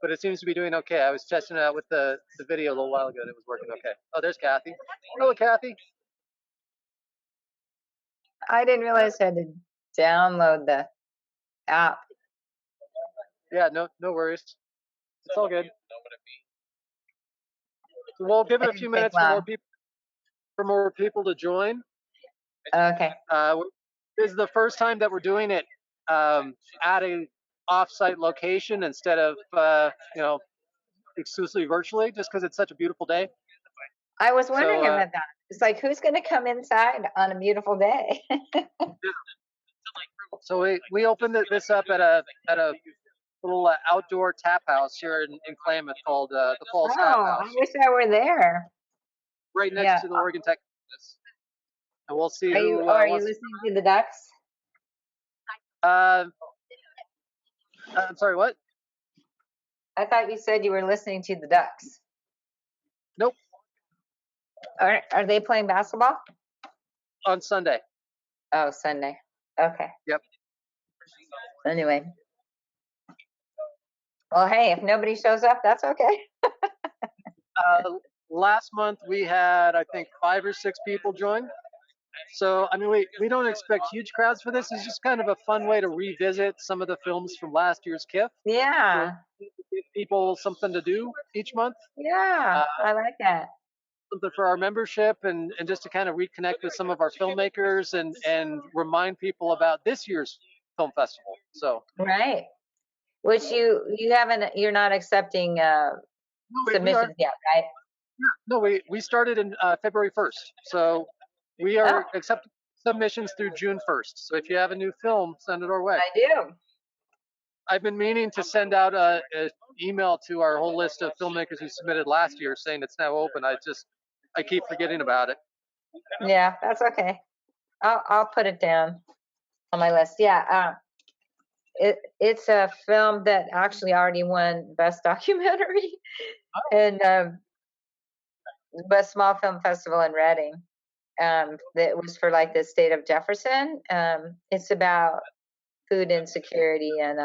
but it seems to be doing okay. I was testing it out with the video a little while ago, and it was working okay. Oh, there's Kathy. Hello, Kathy. I didn't realize I had to download the app. Yeah, no worries. It's all good. So we'll give It it a didn't few take minutes long. for more people to join. Okay. This is the first time that we're doing it at a off-site location instead of exclusively virtually, just because it's such a beautiful day. I was wondering So about that. It's like, who's going to come inside on a beautiful day? so we opened this up at a little outdoor tap house here in Klamath called the Falls Tap Oh, I House, wish I were there. right next Yeah. to the Oregon Tech campus. And we'll see Are you who are you wants. listening to the ducks? Uh, I'm sorry, what? I thought you said you were listening to the ducks. Nope. Are they playing basketball? On Sunday. Oh, Sunday. Okay. Yep. Anyway. Well, hey, if nobody shows up, that's okay. Last month we had, I think, 5 or 6 people join. So I mean, we don't expect huge crowds for this. It's just kind of a fun way to revisit some of the films from last year's KIF. Yeah. Give people something to do each month. Yeah. I like that. Something for our membership, and just to kind of reconnect with some of our filmmakers and remind people about this year's film festival. So Right. Which you haven't, you're not accepting we are. submissions yet, right? No, we started in February 1st. So we Oh, are accepting submissions through June 1st. So if you have a new film, send it our way. I do. I've been meaning to send out a email to our whole list of filmmakers who submitted last year saying it's now open. I keep forgetting about it. Yeah, that's okay. I'll put it down on my list. Yeah. It's a film that actually already won Best Documentary and Best Small Film Festival in Reading. That was for like the state of Jefferson. It's about food insecurity and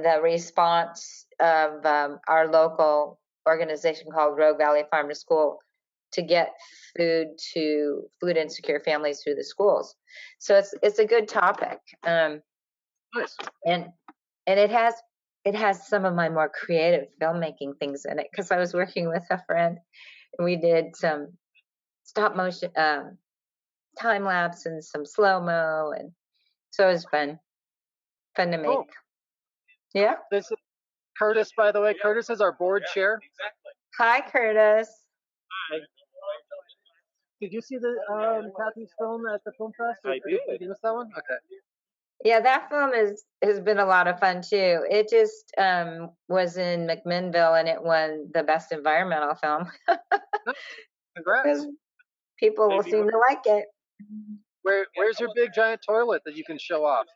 the response of our local organization called Rogue Valley Farm to School to get food to food insecure families through the schools. So it's a good topic. Nice. And it has some of my more creative filmmaking things in it because I was working with a friend and we did some stop motion time lapse and some slow-mo, and so it was fun to make. Cool. Yeah. This is Curtis, by the way. Curtis is our board chair. Hi, Curtis. Hi. Did you see the Kathy's film at the film fest? I did. Did you miss that one? Okay. Yeah, that film has been a lot of fun too. It just was in McMinnville and it won the best environmental film. Congrats. People seem to like it. Where's your big giant toilet that you can show off?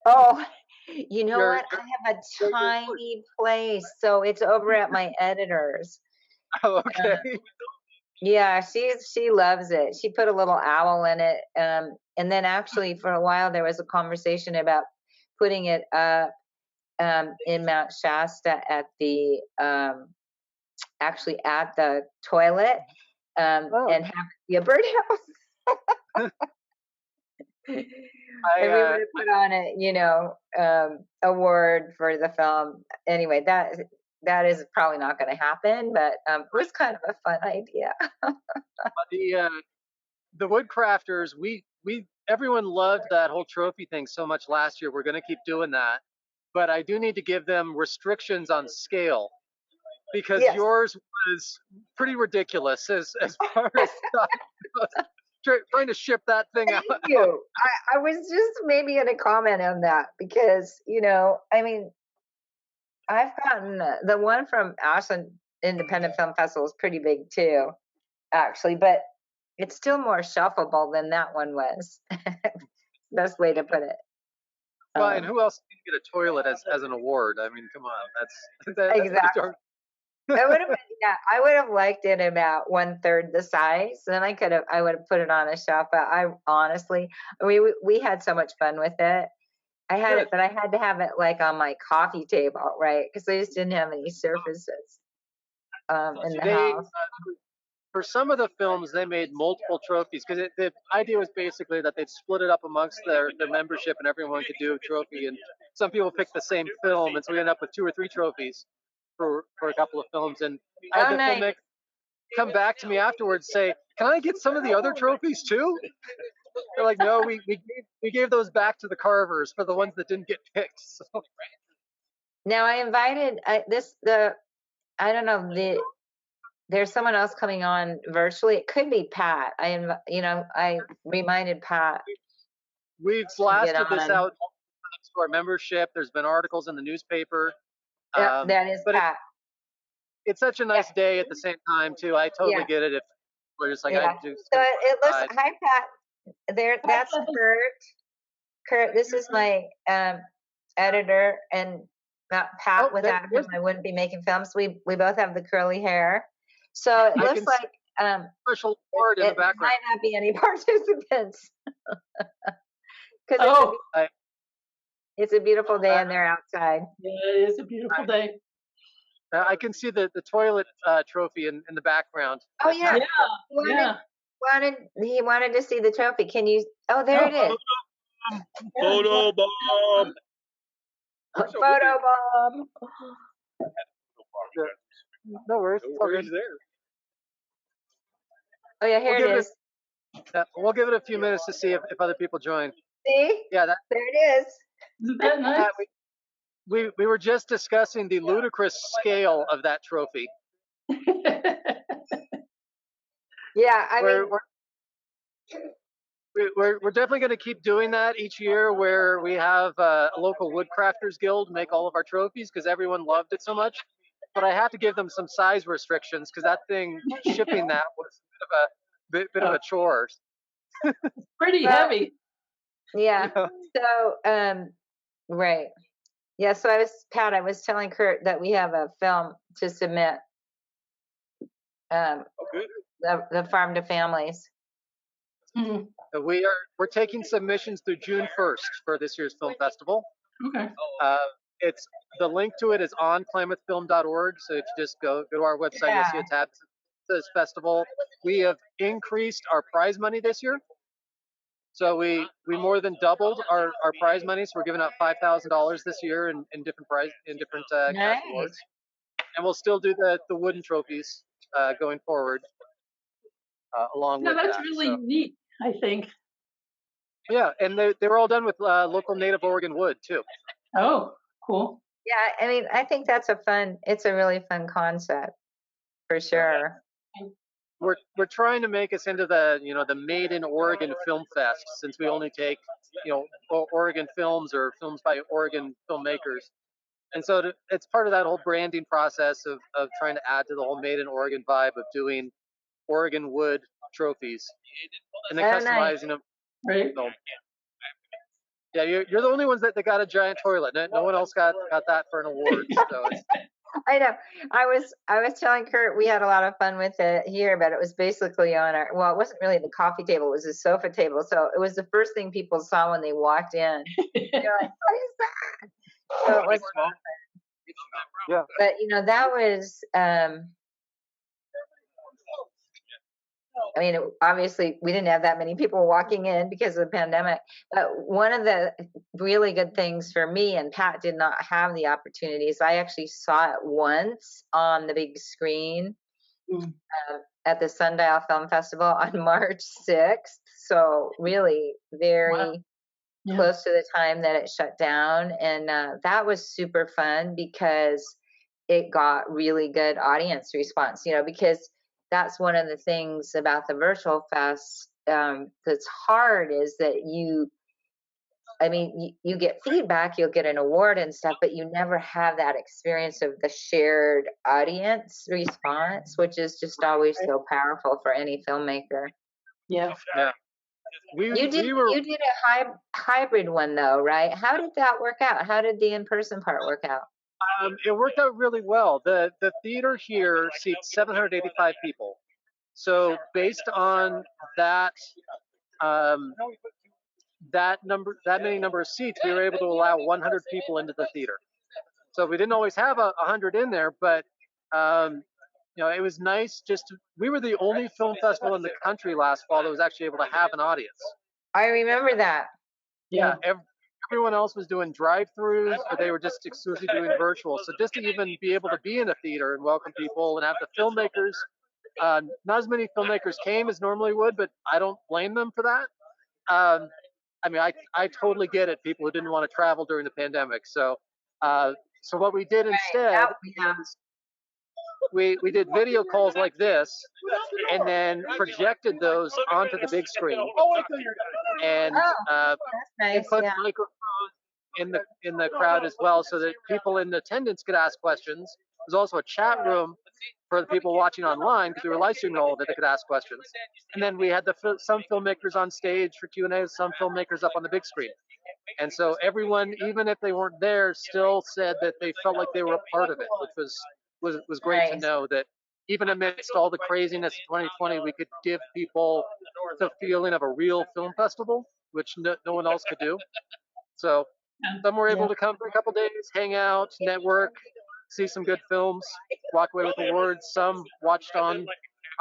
Oh, you know what? I have a tiny place, so it's over at my editor's. Oh, okay. Yeah, she loves it. She put a little owl in it, and then actually for a while there was a conversation about putting it up in Mount Shasta at the actually at the toilet and have it be a birdhouse. And we would have put on it, award for the film. Anyway, that is probably not going to happen, but it was kind of a fun idea. The Woodcrafters, everyone loved that whole trophy thing so much last year. We're going to keep doing that, but I do need to give them restrictions on scale because yours was pretty ridiculous as far as trying to ship that thing out. Thank you. I was just maybe going to comment on that because I mean, I've gotten the one from Ashland Independent Film Festival is pretty big too, actually, but it's still more shuffleable than that one was. Best way to put it. Well, and who else can get a toilet as an award? I mean, come on, that's exactly. I would have liked it about 1/3 the size. Then I would have put it on a shelf. But I honestly, we had so much fun with it, I had Good. it, but I had to have it like on my coffee table, right? Because I just didn't have any surfaces in the They house. for some of the films they made multiple trophies because the idea was basically that they'd split it up amongst their membership and everyone could do a trophy. And some people picked the same film, and so we ended up with 2 or 3 trophies for a couple of films. And I had Oh, the nice. filmmaker come back to me afterwards say, "Can I get some of the other trophies too?" They're like, "No, we gave those back to the carvers for the ones that didn't get picked." So, Now I invited I don't know there's someone else coming on virtually. It could be Pat. I reminded Pat we've to get blasted this on. out to our membership. There's been articles in the newspaper. Yep, that is But Pat. it's such a nice day at the same time too. I totally Yeah, get it if we're just like I yeah. just So gonna it looks. decide. Hi, Pat. There, that's Kurt. Kurt, this is my editor, and not Pat. Oh, Without him, there's I wouldn't be making films. We both have the curly hair, so it I looks can see like special award in the it background. might not be any participants because Oh, it's a beautiful day and they're outside. yeah, it is a beautiful day. I can see the toilet trophy in the background. Oh yeah, Yeah, he wanted to see the trophy. Can you? Oh, there it is. Photo bomb. Photo bomb. No worries. No worries there. Oh yeah, here We'll it give is. we'll give it a few minutes to see if other people join. See? Yeah, There it is. Isn't that nice? we were just discussing the ludicrous scale of that trophy. Yeah, I mean, We're definitely going to keep doing that each year, where we have a local woodcrafters guild make all of our trophies because everyone loved it so much. But I have to give them some size restrictions because that thing shipping that was a bit of a chore. Pretty Well, heavy. yeah. So, right. Yeah. So Pat, I was telling Kurt that we have a film to submit. Oh, good. The Farm to Families. Mhm. We're taking submissions through June 1st for this year's film festival. Okay. It's the link to it is on klamathfilm.org. So if you just go to our website, you'll see a tab that says festival. We have increased our prize money this year. So we more than doubled our prize money. So we're giving out $5,000 this year in different Nice. cash awards, and we'll still do the wooden trophies going forward along No, with that's that. really So, neat, I think. yeah, and they were all done with local native Oregon wood too. Oh, cool. Yeah, I mean, I think it's a really fun concept for sure. We're trying to make us into the Made in Oregon Film Fest, since we only take Oregon films or films by Oregon filmmakers, and so it's part of that whole branding process of trying to add to the whole Made in Oregon vibe of doing Oregon wood trophies and then customizing them. Right. So, yeah, you're the only ones that got a giant toilet. No one else got that for an award. So I know. I was telling Kurt we had a lot of fun with it here, but it was basically on it wasn't really the coffee table, it was a sofa table. So it was the first thing people saw when they walked in. They're like, what is that? So it was fun. yeah. But that was I mean, obviously, we didn't have that many people walking in because of the pandemic. But one of the really good things for me, and Pat did not have the opportunities, I actually saw it once on the big screen at the Sundial Film Festival on March 6th. So really very close to the time that it shut down. And that was super fun because it got really good audience response, because that's one of the things about the virtual fest that's hard is that you get feedback, you'll get an award and stuff, but you never have that experience of the shared audience response, which is just always so powerful for any filmmaker. Yeah. You did a hybrid one though, right? How did that work out? How did the in-person part work out? It worked out really well. The theater here seats 785 people. So based on that, that many number of seats, we were able to allow 100 people into the theater. So we didn't always have 100 in there, but it was nice. We were the only film festival in the country last fall that was actually able to have an audience. I remember that. Yeah, everyone else was doing drive-throughs, but they were just exclusively doing virtual. So just to even be able to be in a theater and welcome people and have the filmmakers, not as many filmmakers came as normally would, but I don't blame them for that. I totally get it. People who didn't want to travel during the pandemic. So what we did instead was we did video calls like this, and then projected those onto the big screen, and that's nice. put Yeah. microphones in the crowd as well, so that people in attendance could ask questions. There's also a chat room for the people watching online, because we were live streaming all of it, that could ask questions. And then we had some filmmakers on stage for Q&A, some filmmakers up on the big screen. And so everyone, even if they weren't there, still said that they felt like they were a part of it, which was great to know, that even amidst all the craziness of 2020, we could give people the feeling of a real film festival, which no one else could do. So some were able to come for a couple days, hang out, network, see some good films, walk away with awards. Some watched on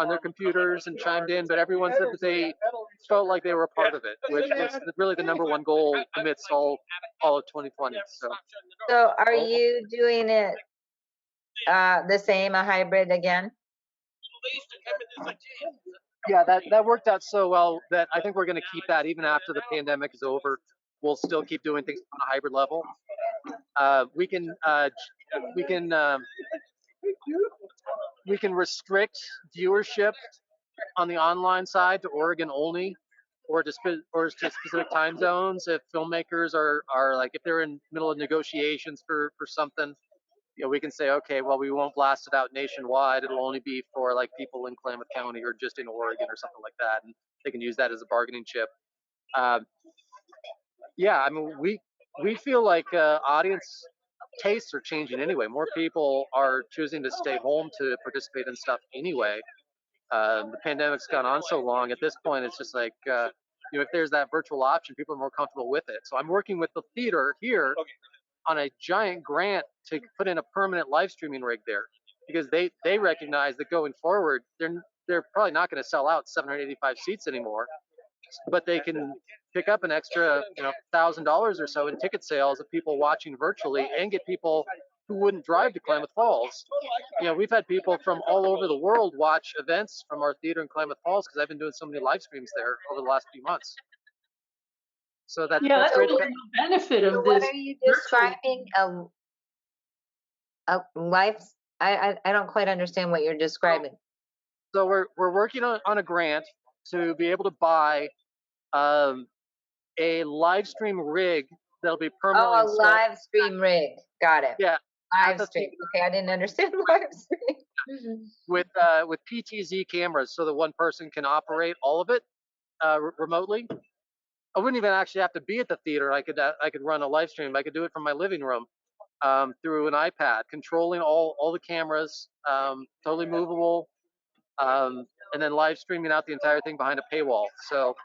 their computers and chimed in, but everyone said that they felt like they were a part of it, which was really the number one goal amidst all of 2020. So are you doing it the same, a hybrid again? Yeah, that worked out so well that I think we're going to keep that even after the pandemic is over. We'll still keep doing things on a hybrid level. We can restrict viewership on the online side to Oregon only, or to specific time zones. If filmmakers are like, if they're in middle of negotiations for something, we can say, okay, well, we won't blast it out nationwide. It'll only be for like people in Klamath County or just in Oregon or something like that, and they can use that as a bargaining chip. We feel like audience tastes are changing anyway. More people are choosing to stay home to participate in stuff anyway. The pandemic's gone on so long. At this point, it's just like, if there's that virtual option, people are more comfortable with it. So I'm working with the theater here on a giant grant to put in a permanent live streaming rig there, because they recognize that going forward, they're probably not going to sell out 785 seats anymore, but they can pick up an extra $1,000 or so in ticket sales of people watching virtually, and get people who wouldn't drive to Klamath Falls. We've had people from all over the world watch events from our theater in Klamath Falls, because I've been doing so many live streams there over the last few months. So that's great. The benefit of so this. What are you describing? A life? I don't quite understand what you're describing. So we're working on a grant to be able to buy a live stream rig that'll be permanently installed. Live stream rig. Got it. Yeah. Live stream. Okay, I didn't understand live stream. With PTZ cameras, so that one person can operate all of it remotely. I wouldn't even actually have to be at the theater. I could run a live stream. I could do it from my living room through an iPad, controlling all the cameras, totally movable, and then live streaming out the entire thing behind a paywall. So,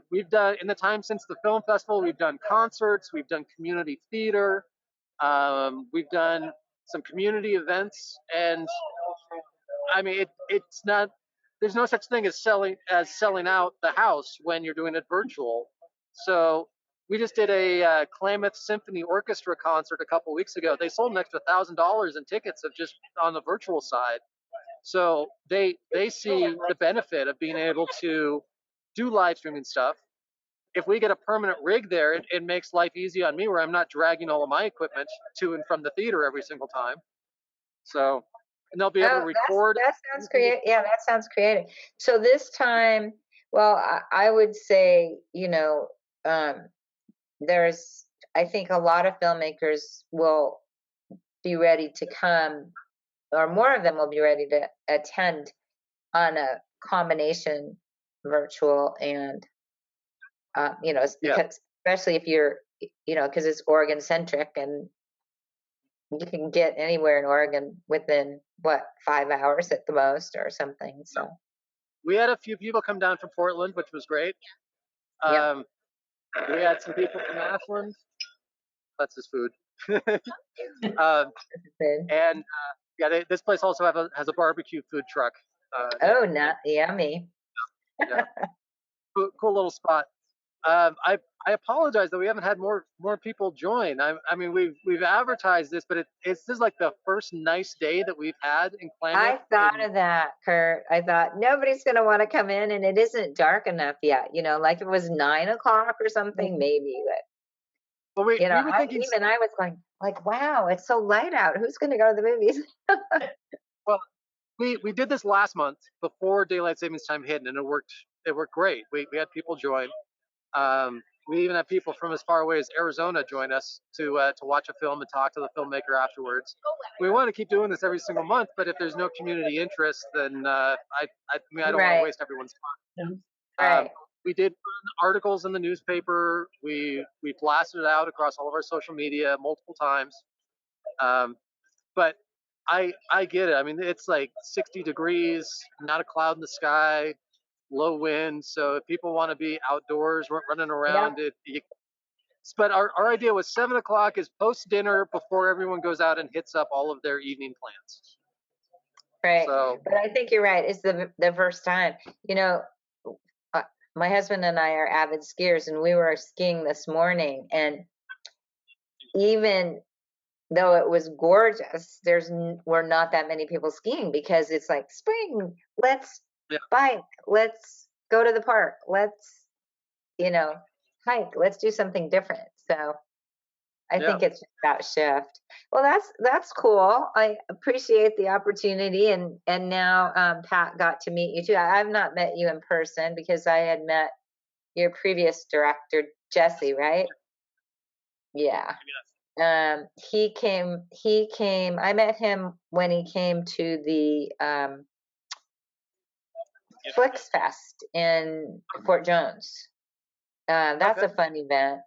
we've done, in the time since the film festival, we've done concerts, we've done community theater, we've done some community events, and it's not. There's no such thing as selling out the house when you're doing it virtual. So we just did a Klamath Symphony Orchestra concert a couple weeks ago. They sold an extra $1,000 in tickets of just on the virtual side. So they see the benefit of being able to do live streaming stuff. If we get a permanent rig there, it makes life easy on me, where I'm not dragging all of my equipment to and from the theater every single time. So, and they'll be able to record. That sounds creative. Yeah, that sounds creative. So this time, well, I would say, there's, I think a lot of filmmakers will be ready to come, or more of them will be ready to attend on a combination virtual and, because, especially if you're, because it's Oregon centric, and you can get anywhere in Oregon within 5 hours at the most or something. So we had a few people come down from Portland, which was great. We had some people from Ashland. That's his food. Um, and yeah, this place also has a barbecue food truck. Oh, not yummy. Yeah, cool little spot. I apologize that we haven't had more people join. I mean we've advertised this, but this is like the first nice day that we've had in Klamath. I thought of that, Kurt. I thought nobody's going to want to come in, and it isn't dark enough yet. You know, like if it was 9 o'clock or something, maybe. But Well, you know, we were thinking. I was going like, wow, it's so light out. Who's going to go to the movies? Well, we did this last month before daylight savings time hit, and it worked. It worked great. We had people join. We even had people from as far away as Arizona join us to watch a film and talk to the filmmaker afterwards. We want to keep doing this every single month, but if there's no community interest, then I mean I don't want to waste everyone's time. Right. We did put articles in the newspaper. We blasted it out across all of our social media multiple times. But I get it. I mean, it's like 60 degrees, not a cloud in the sky, low wind. So if people want to be outdoors, running around, but our idea was 7 o'clock is post dinner before everyone goes out and hits up all of their evening plans. Right. So, but I think you're right. It's the first time. You know, my husband and I are avid skiers, and we were skiing this morning, and even though it was gorgeous, were not that many people skiing because it's like spring. Let's bike. Let's go to the park. Let's, hike. Let's do something different. So I think it's that shift. Well, that's cool. I appreciate the opportunity, and now Pat got to meet you too. I've not met you in person because I had met your previous director, Jesse, right? Yeah. He came, I met him when he came to the Flix Fest in Fort Jones. That's a fun event.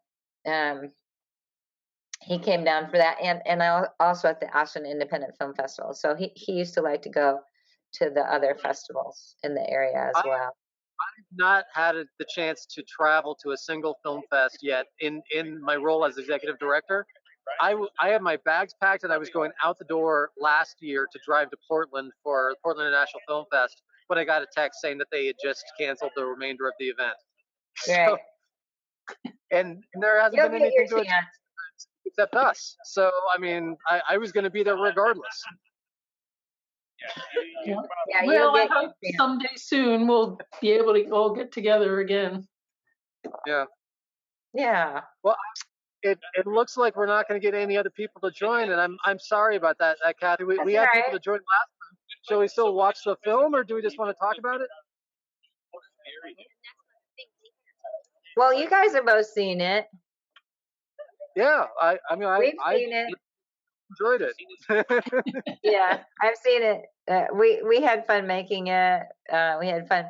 He came down for that, and I also at the Ashland Independent Film Festival. So he used to like to go to the other festivals in the area as well. I've not had the chance to travel to a single film fest yet in my role as executive director. I had my bags packed and I was going out the door last year to drive to Portland for Portland International Film Fest when I got a text saying that they had just canceled the remainder of the event. Right. So, and there hasn't been anything to it except us. So, I mean, I was going to be there regardless. Yeah. Well, I hope someday soon we'll be able to all get together again. Yeah. Yeah. Well, it looks like we're not going to get any other people to join, and I'm sorry about that, Kathy. We had people to join last time. Shall we still watch the film, or do we just want to talk about it? Well, you guys have both seen it. Yeah, I mean, We've seen it. Enjoyed it. Yeah, I've seen it. We had fun making it. We had fun.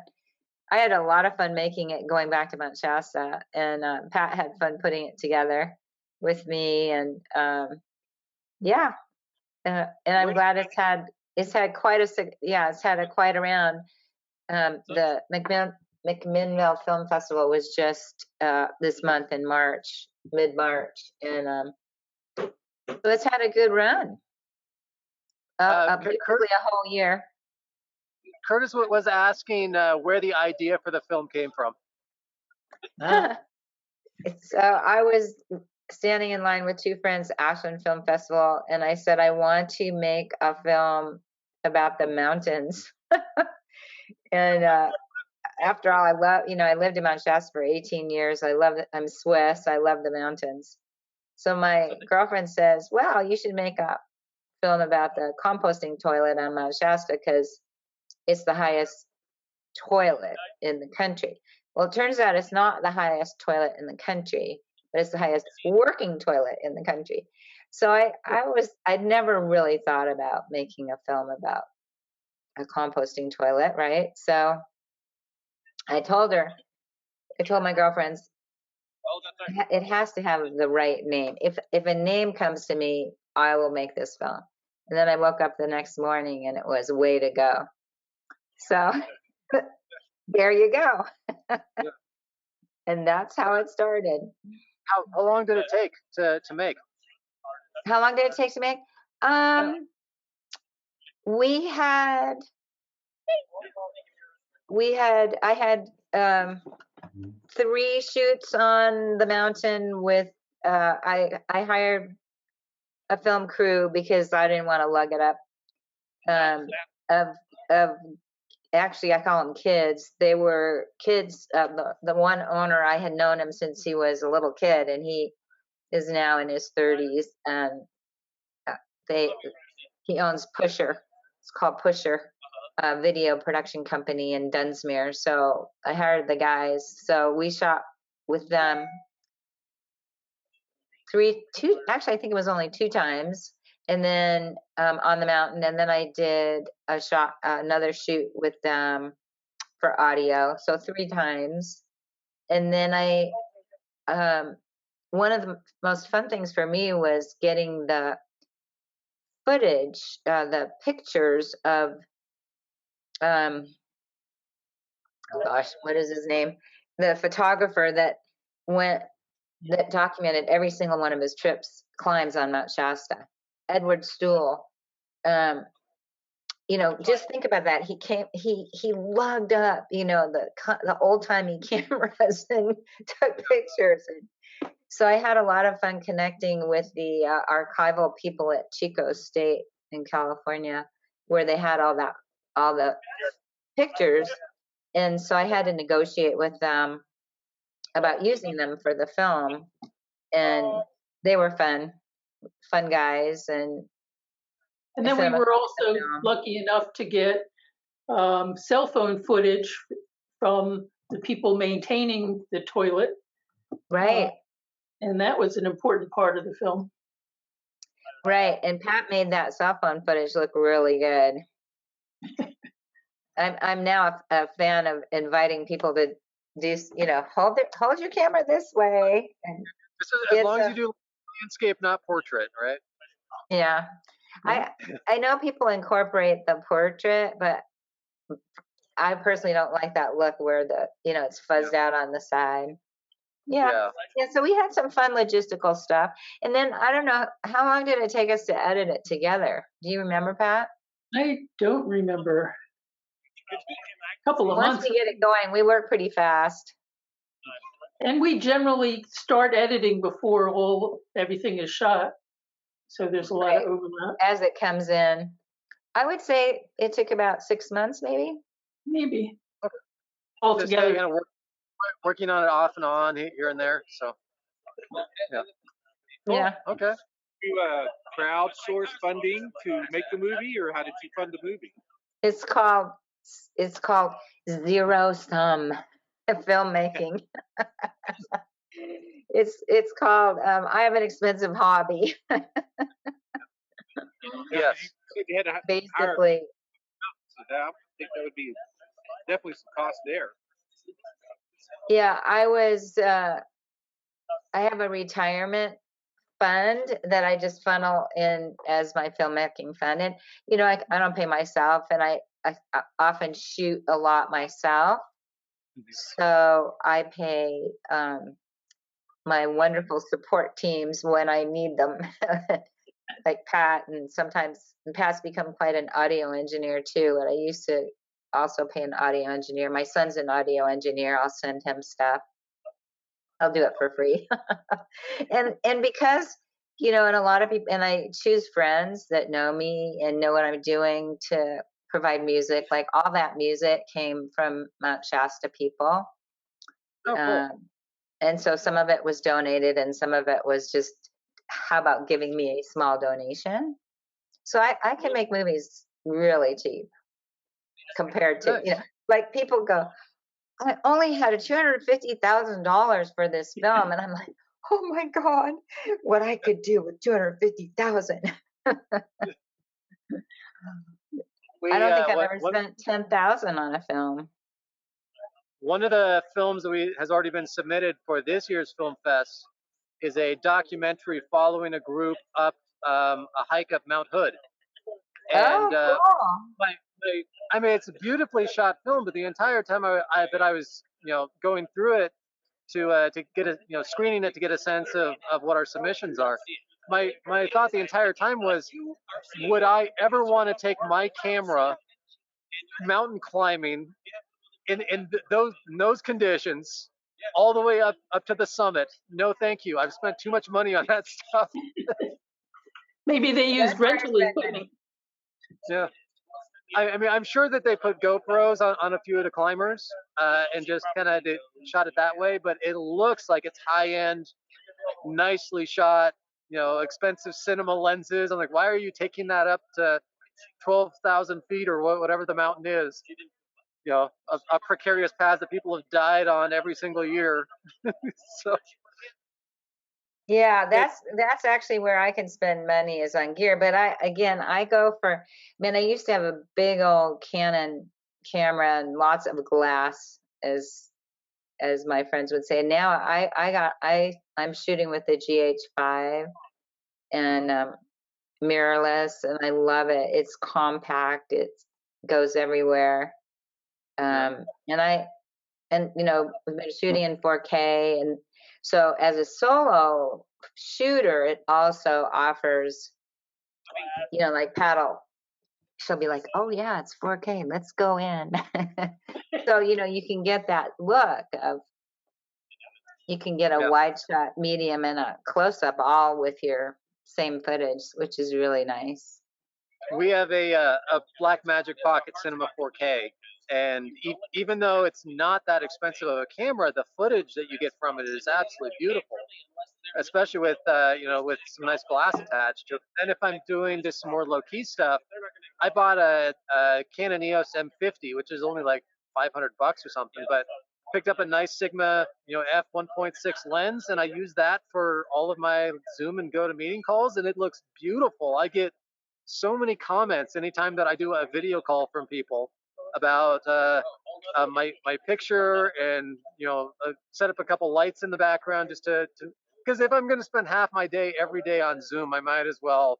I had a lot of fun making it going back to Mount Shasta, and Pat had fun putting it together with me, and yeah, and I'm glad it's had quite a round. The McMinnville Film Festival was just this month in March, mid-March, and so it's had a good run. Basically a whole year. Curtis was asking where the idea for the film came from. So I was standing in line with two friends, Ashland Film Festival, and I said, I want to make a film about the mountains. And after all, I lived in Mount Shasta for 18 years. I'm Swiss. I love the mountains. So my girlfriend says, well, you should make a film about the composting toilet on Mount Shasta because it's the highest toilet in the country. Well, it turns out it's not the highest toilet in the country, but it's the highest working toilet in the country. So I'd never really thought about making a film about a composting toilet, right? So I told my girlfriends, it has to have the right name. If a name comes to me, I will make this film. And then I woke up the next morning and it was Way to Go. So there you go. And that's how it started. How long did it take to make? How long did it take to make? We had I had 3 shoots on the mountain with I hired a film crew because I didn't want to lug it up. Of actually, I call them kids. They were kids. The one owner, I had known him since he was a little kid, and he is now in his 30s. And he owns Pusher. It's called Pusher, a video production company in Dunsmuir. So I hired the guys. So we shot with them actually, I think it was only 2 times. And then on the mountain, and then I did another shoot with them for audio, so 3 times. And then one of the most fun things for me was getting the footage, the pictures of, oh gosh, what is his name? The photographer that documented every single one of his climbs on Mount Shasta, Edward Stool. Just think about that. He lugged up, the old timey cameras and took pictures. And so I had a lot of fun connecting with the archival people at Chico State in California, where they had all the pictures. And so I had to negotiate with them about using them for the film. And they were fun guys. And then we were also lucky enough to get cell phone footage from the people maintaining the toilet. Right. And that was an important part of the film. Right. And Pat made that cell phone footage look really good. I'm now a fan of inviting people to do, hold your camera this way. And as long as you do landscape, not portrait, right? Yeah. I know people incorporate the portrait, but I personally don't like that look where it's fuzzed out on the side. Yeah. So we had some fun logistical stuff. And then I don't know, how long did it take us to edit it together? Do you remember, Pat? I don't remember. A couple of months. Once we get it going, we work pretty fast. And we generally start editing before everything is shot. So there's a lot of overlap. As it comes in. I would say it took about 6 months, maybe. Maybe. Okay. Altogether. Kind of working on it off and on here and there. So, yeah. Cool. Yeah. Okay. You crowdsource funding to make the movie, or how did you fund the movie? It's called zero sum filmmaking. It's called I have an expensive hobby. Yes. Basically. So I think that would be definitely some cost there. Yeah, I have a retirement fund that I just funnel in as my filmmaking fund. And, I don't pay myself, and I often shoot a lot myself. So I pay my wonderful support teams when I need them, like Pat, and sometimes Pat's become quite an audio engineer too. And I used to also pay an audio engineer. My son's an audio engineer. I'll send him stuff. I'll do it for free. and because, and a lot of people, and I choose friends that know me and know what I'm doing to provide music. Like all that music came from Mount Shasta people. Oh, cool. And so some of it was donated and some of it was just, how about giving me a small donation? So I can make movies really cheap compared to, like people go, I only had $250,000 for this film. And I'm like, oh my God, what I could do with $250,000. I don't think I've ever spent $10,000 on a film. One of the films that has already been submitted for this year's Film Fest is a documentary following a group up a hike up Mount Hood. And cool. I mean, it's a beautifully shot film, but the entire time that I was, going through it, to get a screening it to get a sense of what our submissions are. My thought the entire time was, would I ever want to take my camera mountain climbing in those conditions all the way up to the summit? No, thank you. I've spent too much money on that stuff. Maybe they used That's where I rental spend equipment. Yeah. I mean, I'm sure that they put GoPros on a few of the climbers and just kind of shot it that way, but it looks like it's high end, nicely shot, expensive cinema lenses. I'm like, why are you taking that up to 12,000 feet or whatever the mountain is? A precarious path that people have died on every single year. So Yeah, that's actually where I can spend money is on gear. But I go for, man, I used to have a big old Canon camera and lots of glass, as my friends would say. Now I'm shooting with the GH5 and mirrorless, and I love it. It's compact. It goes everywhere. And we've been shooting in 4K, and so as a solo shooter, it also offers, like paddle. She'll be like, "Oh yeah, it's 4K. Let's go in." So you can get that look of, you can get a wide shot, medium, and a close up all with your same footage, which is really nice. We have a Blackmagic Pocket Cinema 4K, and even though it's not that expensive of a camera, the footage that you get from it is absolutely beautiful, especially with with some nice glass attached. And if I'm doing just some more low key stuff, I bought a Canon EOS M50, which is only like $500 or something, but picked up a nice Sigma f 1.6 lens, and I use that for all of my Zoom and GoToMeeting calls, and it looks beautiful. I get so many comments anytime that I do a video call from people about my picture, and set up a couple lights in the background just to because if I'm going to spend half my day every day on Zoom, I might as well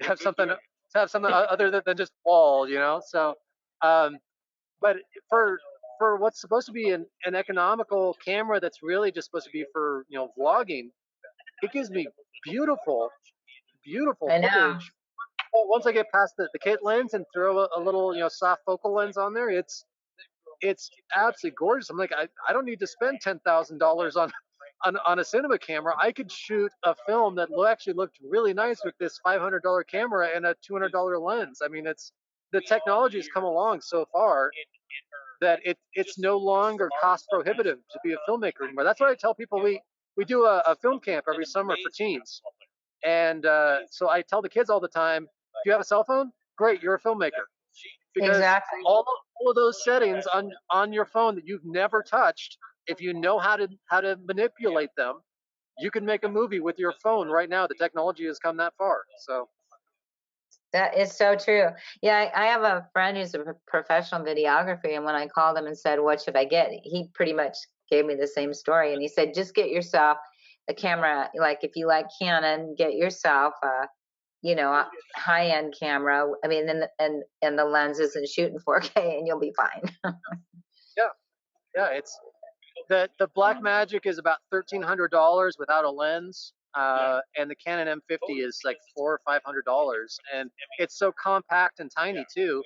have something other than just wall, So, but for what's supposed to be an economical camera that's really just supposed to be for vlogging, it gives me beautiful I know. footage. Well, once I get past the kit lens and throw a little soft focal lens on there, it's absolutely gorgeous. I'm like, I don't need to spend $10,000 on a cinema camera. I could shoot a film that actually looked really nice with this $500 camera and a $200 lens. I mean, the technology has come along so far that it's no longer cost prohibitive to be a filmmaker anymore. That's why I tell people we do a film camp every summer for teens. And so I tell the kids all the time, do you have a cell phone? Great, you're a filmmaker. Because Exactly. all of those settings on your phone that you've never touched, if you know how to manipulate them, you can make a movie with your phone right now. The technology has come that far. So That is so true. Yeah, I have a friend who's a professional videographer, and when I called him and said, "What should I get?" he pretty much gave me the same story, and he said, "Just get yourself a camera. Like if you like Canon, get yourself a high-end camera. I mean, and the lenses, and shoot in 4K, and you'll be fine." yeah, it's the Blackmagic is about $1,300 without a lens. And the Canon M50 is like $400 or $500, and it's so compact and tiny too.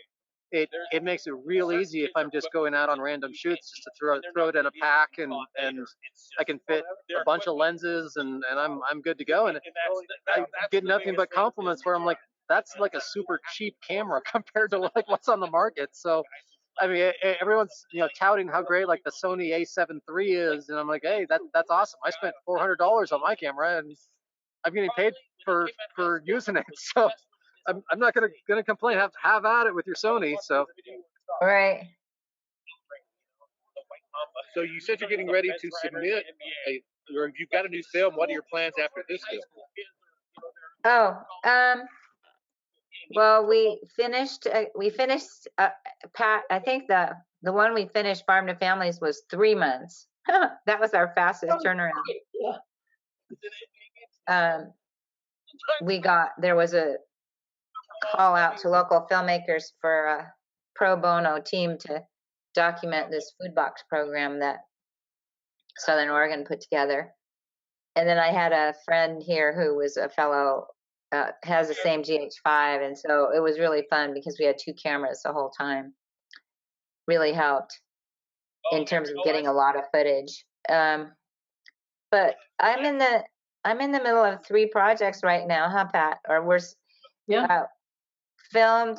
It makes it real easy if I'm just going out on random shoots, just to throw it in a pack, and I can fit a bunch of lenses, and I'm good to go. And I get nothing but compliments where I'm like, that's like a super cheap camera compared to like what's on the market. So I mean, everyone's touting how great like the Sony A7 III is, and I'm like, hey, that's awesome. I spent $400 on my camera, and I'm getting paid for using it. So I'm not gonna complain. Have at it with your Sony. So Right. So you said you're getting ready to submit or you've got a new film. What are your plans after this film? Oh, well, we finished. Pat. I think the one we finished, Farm to Families, was 3 months. That was our fastest turnaround. There was a call out to local filmmakers for a pro bono team to document this food box program that Southern Oregon put together. And then I had a friend here who was a fellow, has the same GH5. And so it was really fun because we had 2 cameras the whole time. Really helped in terms of getting a lot of footage. But I'm in the middle of 3 projects right now, huh, Pat? Or we're filmed filmed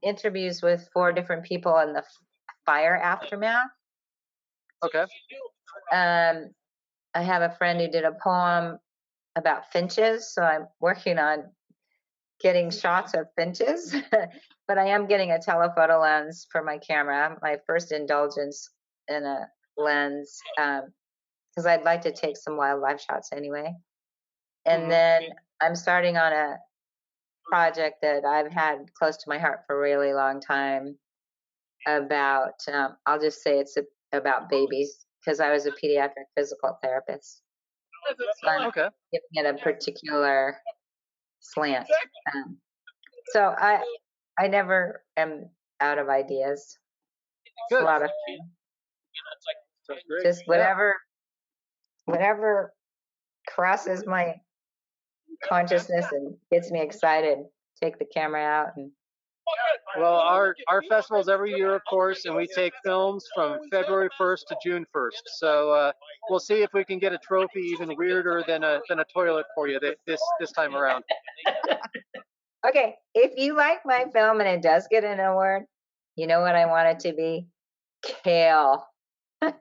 interviews with 4 different people in the fire aftermath. Okay. I have a friend who did a poem about finches, so I'm working on getting shots of finches. But I am getting a telephoto lens for my camera, my first indulgence in a lens, because I'd like to take some wildlife shots anyway. And then I'm starting on a project that I've had close to my heart for a really long time about, I'll just say it's about babies, because I was a pediatric physical therapist. So I'm giving it a particular slant. So I never am out of ideas. It's a lot of fun. Just whatever crosses my consciousness and gets me excited, take the camera out. And well, our festival's every year, of course, and we take films from February 1st to June 1st. So we'll see if we can get a trophy even weirder than a toilet for you this time around. Okay, if you like my film and it does get an award, you know what I want it to be? Kale. It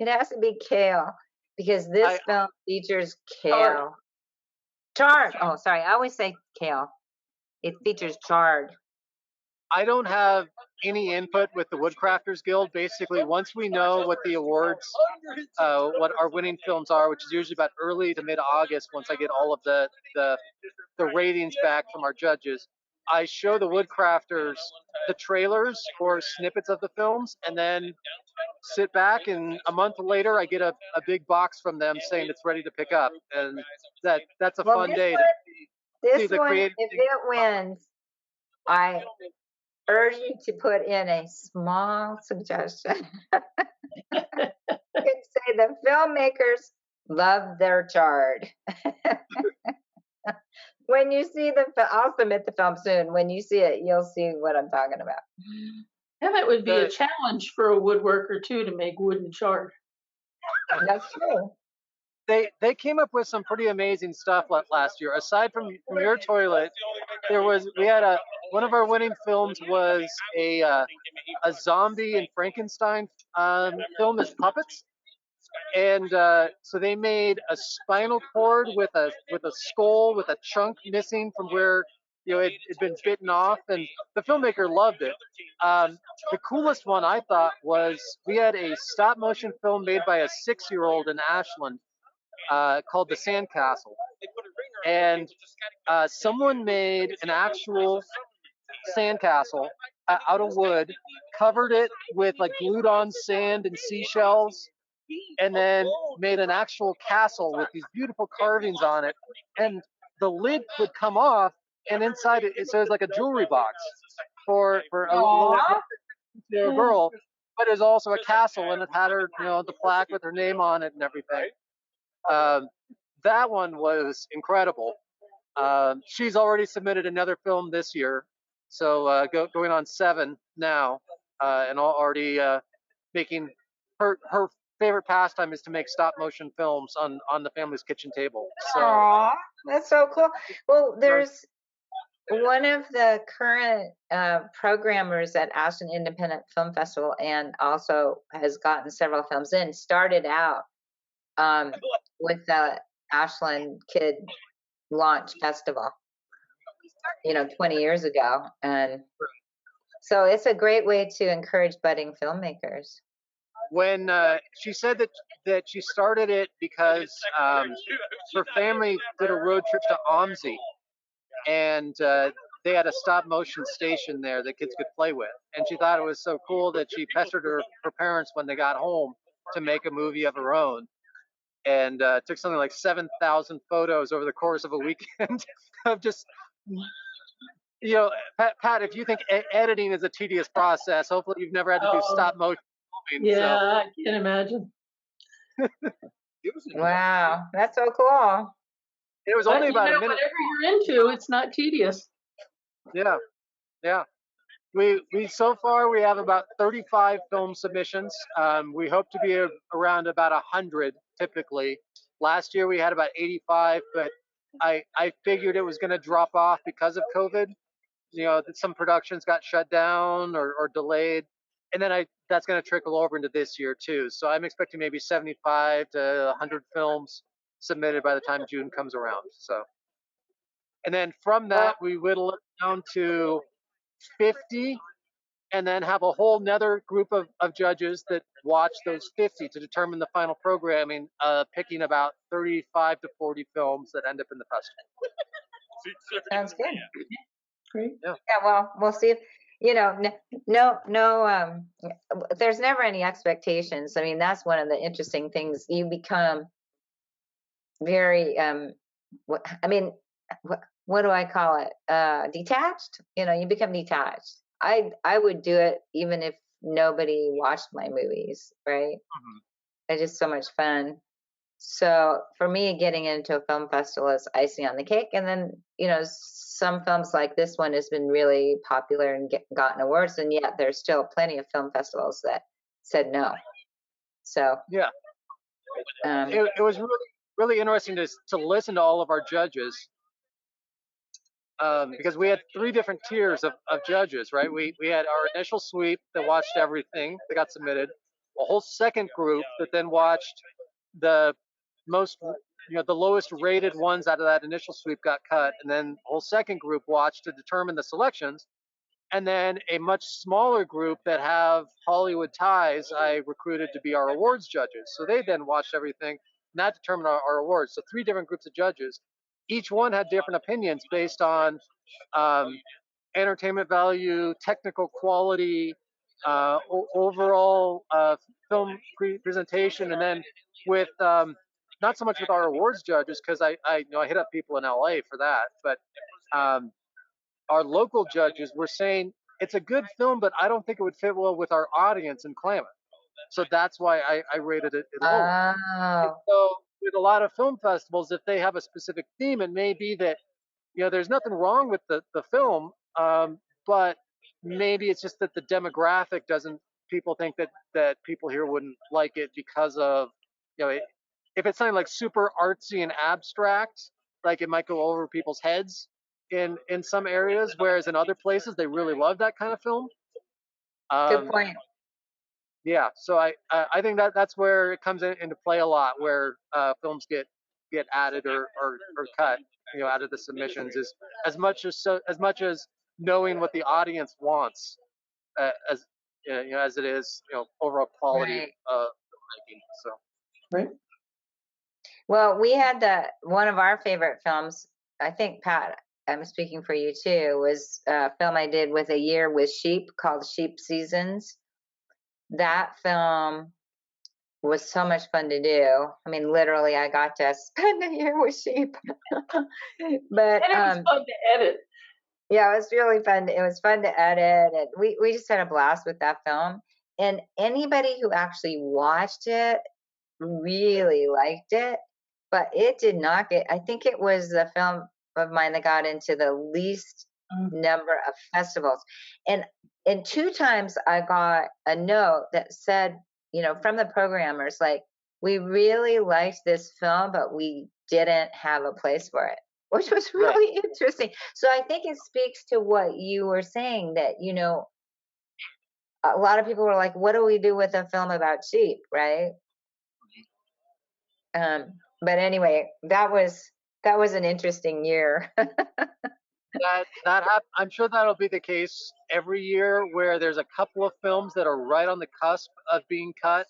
has to be kale, because this film features kale. Chard. Oh, sorry. I always say kale. It features chard. I don't have any input with the Woodcrafters Guild. Basically, once we know what the awards, what our winning films are, which is usually about early to mid-August, once I get all of the ratings back from our judges, I show the Woodcrafters the trailers or snippets of the films, and then sit back, and a month later I get a big box from them saying it's ready to pick up, and that's a fun day. This one, if it wins, I urge you to put in a small suggestion. You can say the filmmakers love their chard. When you see I'll submit the film soon. When you see it, you'll see what I'm talking about. And it would be a challenge for a woodworker too to make wooden chard. That's true. They came up with some pretty amazing stuff last year. Aside from your toilet, we had one of our winning films was a zombie and Frankenstein film as puppets, and so they made a spinal cord with a skull with a chunk missing from where it had been bitten off, and the filmmaker loved it. The coolest one I thought was we had a stop motion film made by a 6-year-old in Ashland called The Sandcastle, and someone made an actual sandcastle out of wood, covered it with like glued on sand and seashells, and then made an actual castle with these beautiful carvings on it, and the lid would come off, and inside it was like a jewelry box for a little girl, but it was also a castle, and it had her, the plaque with her name on it and everything. That one was incredible. She's already submitted another film this year, so going on 7 now, and already making her favorite pastime is to make stop motion films on the family's kitchen table. So aww, that's so cool. Well, there's one of the current programmers at Ashland Independent Film Festival, and also has gotten several films in, started out with the Ashland Kid Launch Festival, 20 years ago. And so it's a great way to encourage budding filmmakers. When she said that she started it because her family did a road trip to OMSI, and they had a stop motion station there that kids could play with, and she thought it was so cool that she pestered her parents when they got home to make a movie of her own, and took something like 7,000 photos over the course of a weekend of just, Pat, if you think editing is a tedious process, hopefully you've never had to do stop motion Yeah, I can't imagine. Wow, that's so cool. It was But only about a minute. whatever you're into, it's not tedious. Yeah, yeah. We so far we have about 35 film submissions. We hope to be around about 100 typically. Last year we had about 85, but I figured it was going to drop off because of COVID. That some productions got shut down or delayed, and then that's going to trickle over into this year too. So I'm expecting maybe 75 to 100 films submitted by the time June comes around. So, and then from Well, that we whittle it down to 50, and then have a whole nother group of judges that watch those 50 to determine the final programming, picking about 35 to 40 films that end up in the festival. sounds good. Great. Yeah. Yeah, well, we'll see if, no, there's never any expectations. I mean, that's one of the interesting things. You become very, I mean, what do I call it? Detached. You become detached. I would do it even if nobody watched my movies, right? Mhm. It's just so much fun. So for me, getting into a film festival is icing on the cake. And then, some films like this one has been really popular and gotten awards, and yet there's still plenty of film festivals that said no. So Yeah, um, it was really interesting to listen to all of our judges, because we had 3 different tiers of judges, right? We had our initial sweep that watched everything that got submitted, a whole second group that then watched the most, the lowest rated ones out of that initial sweep got cut, and then a whole second group watched to determine the selections, and then a much smaller group that have Hollywood ties I recruited to be our awards judges. So they then watched everything, and that determined our awards. So 3 different groups of judges. Each one had different opinions based on um, entertainment value, technical quality, overall film presentation, and then with not so much with our awards judges, because I hit up people in LA for that, but um, our local judges were saying it's a good film, but I don't think it would fit well with our audience in Klamath. So that's why I rated it lower. And oh, so with a lot of film festivals, if they have a specific theme, it may be that there's nothing wrong with the film, but maybe it's just that the demographic doesn't. People think that people here wouldn't like it because of if it's something like super artsy and abstract, like it might go over people's heads in some areas, whereas in other places they really love that kind of film. good Um, point. yeah, so I think that's where it comes into play a lot, where films get added or cut, out of the submissions, is as much as knowing what the audience wants, as it is, overall quality Right. of making. So Right. Well, we had one of our favorite films. I think Pat, I'm speaking for you too. Was a film I did with a year with sheep called Sheep Seasons. That film was so much fun to do. I mean, literally, I got to spend a year with sheep. But And it was fun to edit. yeah, it was really fun. It was fun to edit, and we just had a blast with that film. And anybody who actually watched it really liked it, but it did not get. I think it was the film of mine that got into the least number of festivals, and 2 times I got a note that said, from the programmers, like, we really liked this film, but we didn't have a place for it, which was right, really interesting. So I think it speaks to what you were saying, that, a lot of people were like, what do we do with a film about sheep, right? But anyway, that was an interesting year. I'm sure that'll be the case every year, where there's a couple of films that are right on the cusp of being cut,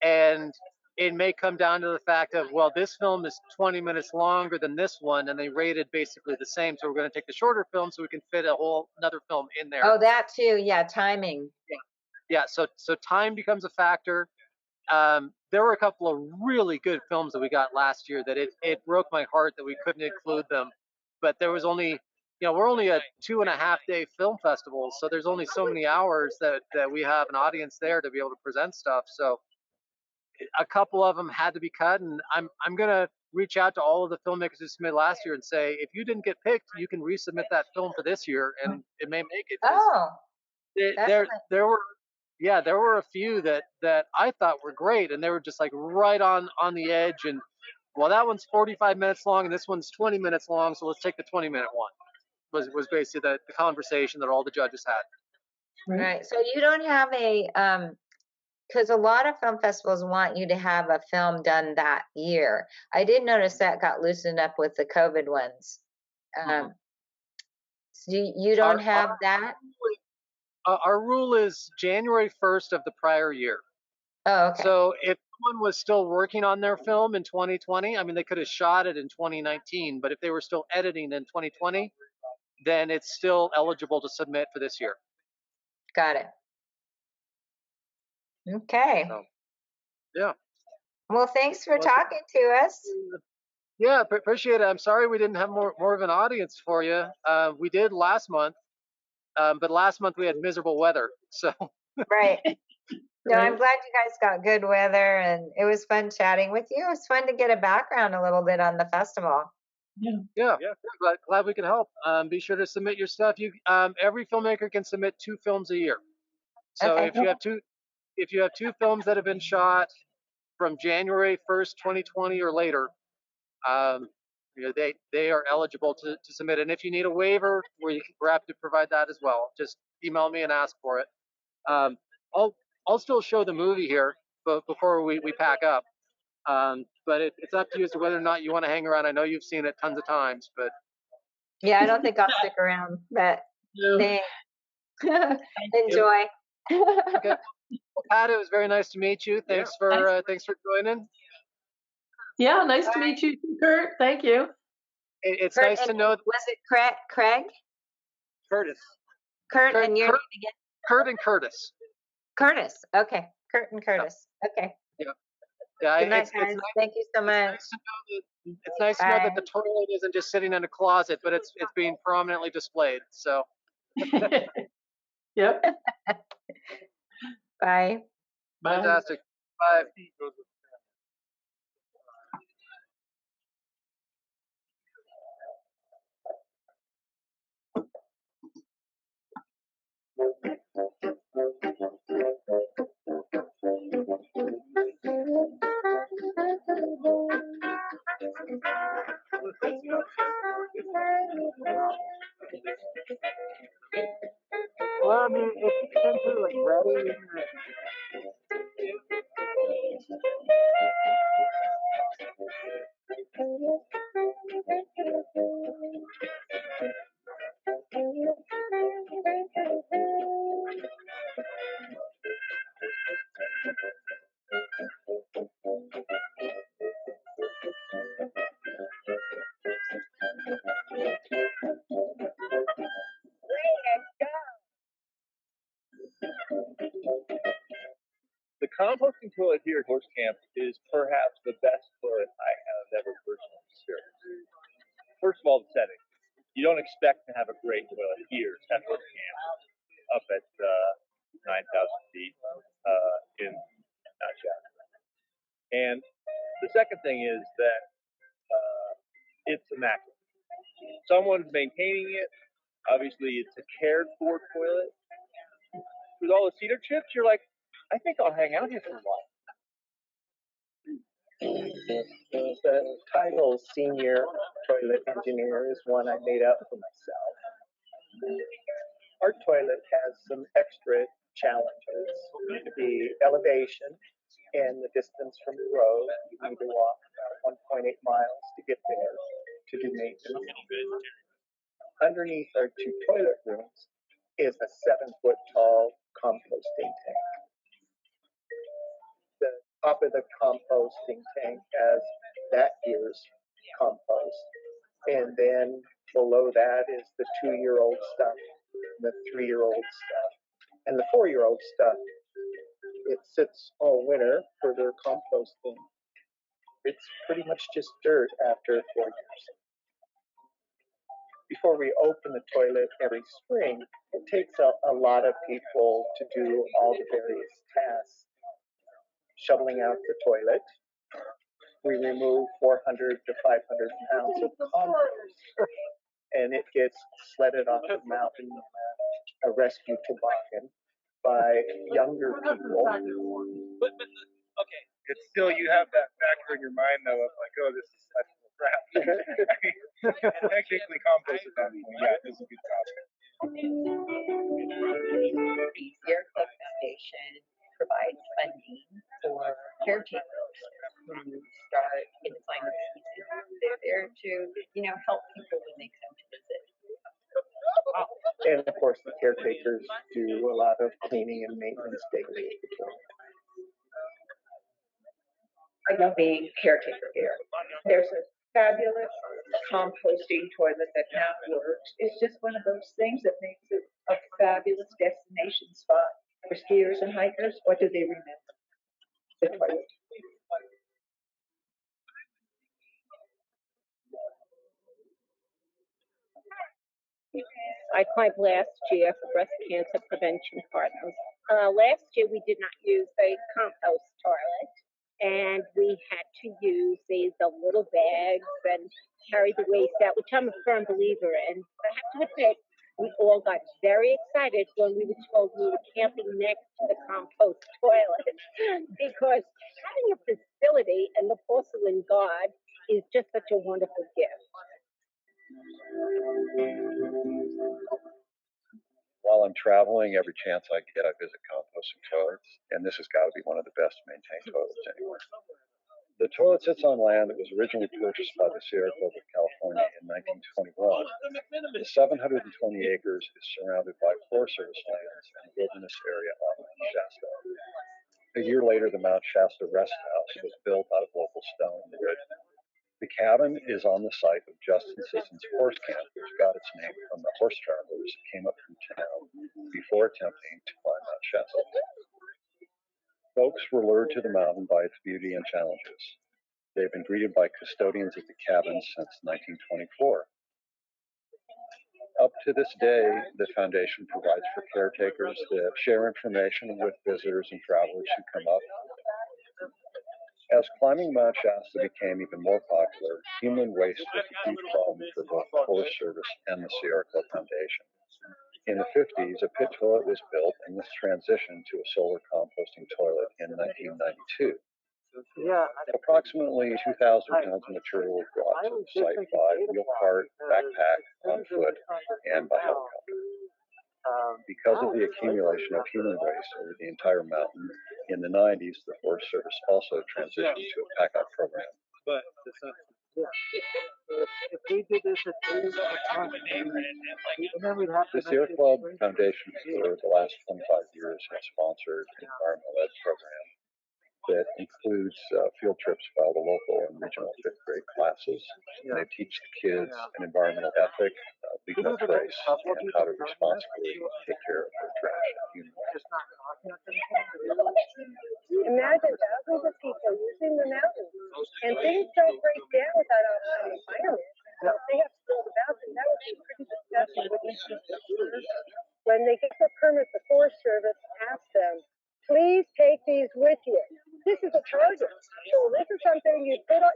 and it may come down to the fact of, well, this film is 20 minutes longer than this one, and they rated basically the same, so we're going to take the shorter film so we can fit a whole another film in there. Oh, that too. Yeah, timing. Yeah, so time becomes a factor. There were a couple of really good films that we got last year that it broke my heart that we couldn't include them, but there was only we're only a 2.5-day film festival, so there's only so many hours that we have an audience there to be able to present stuff. So a couple of them had to be cut, and I'm gonna reach out to all of the filmmakers who submitted last year and say, if you didn't get picked, you can resubmit that film for this year, and it may make it. Oh, There definitely. there were a few that I thought were great, and they were just like right on the edge. And well, that one's 45 minutes long, and this one's 20 minutes long, so let's take the 20-minute one. Was basically the conversation that all the judges had. Right. So you don't have because a lot of film festivals want you to have a film done that year. I did notice that got loosened up with the COVID ones. So you don't have that? Our rule is January 1st of the prior year. Oh, okay. So if someone was still working on their film in 2020, I mean, they could have shot it in 2019, but if they were still editing in 2020, then it's still eligible to submit for this year. Got it. Okay. So, yeah. Well, thanks for talking to us. Yeah, appreciate it. I'm sorry we didn't have more of an audience for you. We did last month, but last month we had miserable weather. So. Right. No, I'm glad you guys got good weather, and it was fun chatting with you. It was fun to get a background a little bit on the festival. Yeah. Glad we could help. Be sure to submit your stuff. Every filmmaker can submit 2 films a year. So Okay. if you have 2 films that have been shot from January 1st, 2020 or later, they are eligible to submit. And if you need a waiver, we're happy to provide that as well. Just email me and ask for it. I'll still show the movie here, but before we pack up. But it's up to you as to whether or not you want to hang around. I know you've seen it tons of times, but yeah, I don't think I'll stick around, but thanks. Enjoy. Okay. Well, Pat, it was very nice to meet you. Thanks for joining. Yeah, nice to meet you, Kurt. Thank you. It's Kurt, nice to know. Was it Craig? Curtis. Kurt and your name again? Kurt and Curtis. Curtis. Okay. Kurt and Curtis. Okay. Yeah. Good night, guys. Thank you so much. It's nice to know that the toilet isn't just sitting in a closet, but it's being prominently displayed. So. Yep. Bye. Fantastic. Bye. Well, I mean, if you tend to like ready. The composting toilet here at Horse Camp is perhaps the best toilet I have ever personally experienced. First of all, the setting. You don't expect to have a great toilet here at Horse Camp, up at 9,000 feet in Mount Shasta. And the second thing is that it's immaculate. Someone's maintaining it. Obviously, it's a cared for toilet. With all the cedar chips, you're like, I think I'll hang out here for a while. The title senior toilet engineer is one I made up for myself. Our toilet has some extra challenges. The elevation and the distance from the road. You need to walk about 1.8 miles to get there to do maintenance. Underneath our 2 toilet rooms is a 7-foot tall composting tank. The top of the composting tank has that year's compost. And then below that is the 2-year-old stuff, the 3-year-old stuff, and the 4-year-old stuff. It sits all winter for their composting. It's pretty much just dirt after 4 years. before we open the toilet every spring, it takes a lot of people to do all the various tasks. Shoveling out the toilet, we remove 400 to 500 pounds of compost, and it gets sledded off the mountain in a rescue toboggan by younger people. But okay, it's still, you have that factor in your mind though of like, oh, this is such crap. I mean, technically compost at that point, yeah, it does a good job. The Sierra Club Foundation provides funding for caretakers who start in the climate season. They're there to, help people when they come to visit. And of course, the caretakers do a lot of cleaning and maintenance daily of the toilet. I love being caretaker here. There's a fabulous composting toilet that now works. It's just one of those things that makes it a fabulous destination spot for skiers and hikers. What do they remember? The toilet. I climbed last year for Breast Cancer Prevention Partners. Last year we did not use a compost toilet, and we had to use the little bags and carry the waste out, which I'm a firm believer in. I have to admit, we all got very excited when we were told we were camping next to the compost toilet because having a facility and the porcelain god is just such a wonderful gift. While I'm traveling, every chance I get, I visit composting toilets, and this has got to be one of the best maintained toilets anywhere. The toilet sits on land that was originally purchased by the Sierra Club of California in 1921. The 720 acres is surrounded by Forest Service lands and a wilderness area on Mount Shasta. A year later, the Mount Shasta Rest House was built out of local stone and wood. The cabin is on the site of Justin Sisson's horse camp, which got its name from the horse travelers who came up from town before attempting to climb Mount Shasta. Folks were lured to the mountain by its beauty and challenges. They've been greeted by custodians at the cabin since 1924. Up to this day, the foundation provides for caretakers that share information with visitors and travelers who come up. As climbing Mount Shasta became even more popular, human waste was a huge problem for both the Forest Service and the Sierra Club Foundation. In the 50s, a pit toilet was built, and this transitioned to a solar composting toilet in 1992. Approximately 2,000 pounds of material was brought to the site by wheel cart, backpack, on foot, and by helicopter. Because of the accumulation of human waste over the entire mountain, in the 90s, the Forest Service also transitioned to a pack-out program. But if we did this at the Sierra Club Foundation for the last 25 years has sponsored an environmental ed program that includes field trips by the local and regional fifth grade classes. They teach the kids an environmental ethic, leave no trace, and how to responsibly take care of their trash and human waste. Imagine thousands of people using the mountains, and things don't break down without our environment. So if they have to build a mountain, that would be pretty disgusting, wouldn't it? When they get the permit, the Forest Service asks them, please take these with you. This is a target. So this is something you put on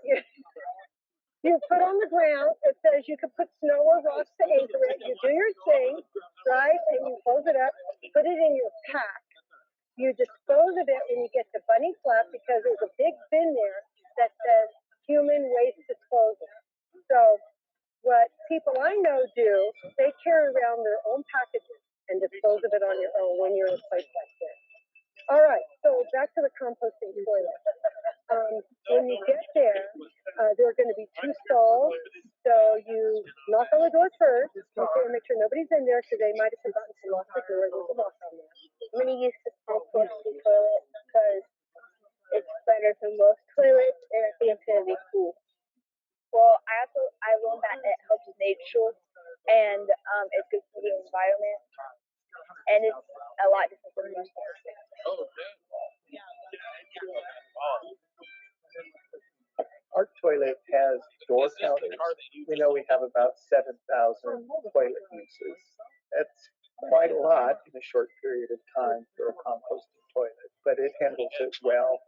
the ground. It says you can put snow or rocks to anchor it. You do your thing, right? And you close it up, put it in your pack. You dispose of it when you get to Bunny Flat because there's a big bin there that says human waste disposal. So what people I know do, they carry around their own packages and dispose of it on your own when you're in a place like this. All right, so back to the composting toilet. When you get there, there are going to be 2 stalls. So you knock on the door first, and make sure nobody's in there because they might have forgotten to lock the door. There's a lock on there. I'm going to use the composting toilet because it's better than most toilets, and I think it's going to be cool. Well, I learned that it helps nature, and it's good for the environment, and it's a lot different from most toilets. Our toilet has door counters We know we have about 7,000 toilet uses. That's quite a lot in a short period of time for a composting toilet, but it handles it well.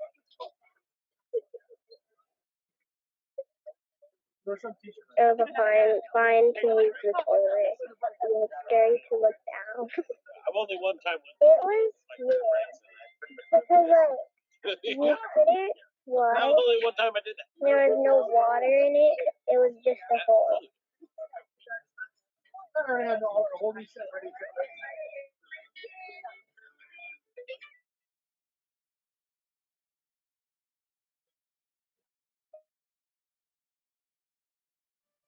It was fine to use the toilet. It was scary to look down. I've only one time. It was weird because you couldn't flush. That was only one time I did that. There was no water in it. It was just a hole.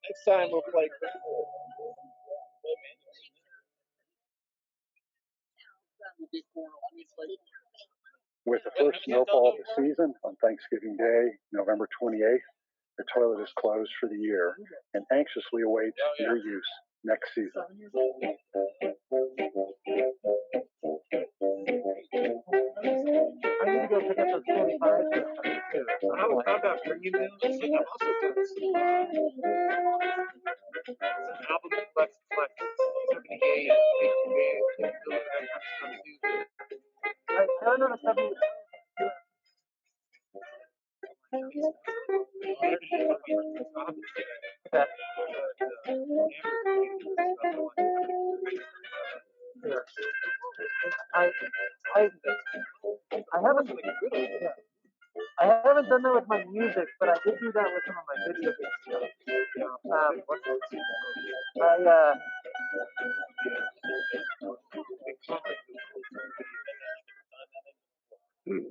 Next time we'll play. With the first snowfall of the season on Thanksgiving Day, November 28th, the toilet is closed for the year and anxiously awaits your use next season. I need to go pick up those 45 too. So how about bringing them? I'm also doing some album flex 78, 88, I don't know the 78. That I haven't I haven't done that with my music, but I did do that with some of my video games.